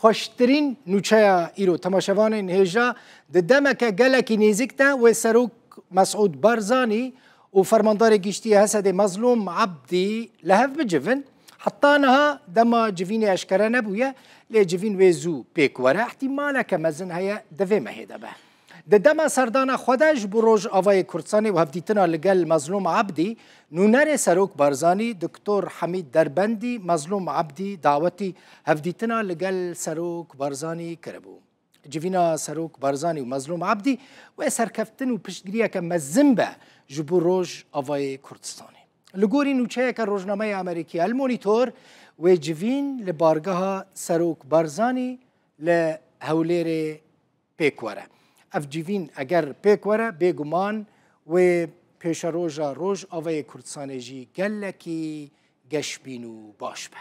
خوشترین نوچه ایرو تماشاوان هجا د دمک گلکی نزیکتا و سروک مسعود بارزانی و فرماندار گشتی حسد مظلوم عبدی لهف بجفن حتی انها دما جفین اشکره نبویه لی جفین ویزو پیکوره احتمالا که مزن هیا دوی مهیده به د دما سردان خودش بروج آوای کردستانی و هفدیتنا لگل مظلوم عبدی نونر سروک بارزانی دکتر حمید دربندی مظلوم عبدی دعوتی هفدیتنا لگل سروک بارزانی کربو جوینا سروک بارزانی و مظلوم عبدی و سرکفتن و پشتگیریه که مزن به جبو روج آوای کردستانی لگوری نوچه که روزنامه امریکی المونیتور و جوین لبارگاه سروک بارزانی لهولیر پیکوره اف جوین اگر پیکوره بگمان و پیش روژا روژ آوای کردستانی جی گلکی گشبینو باش به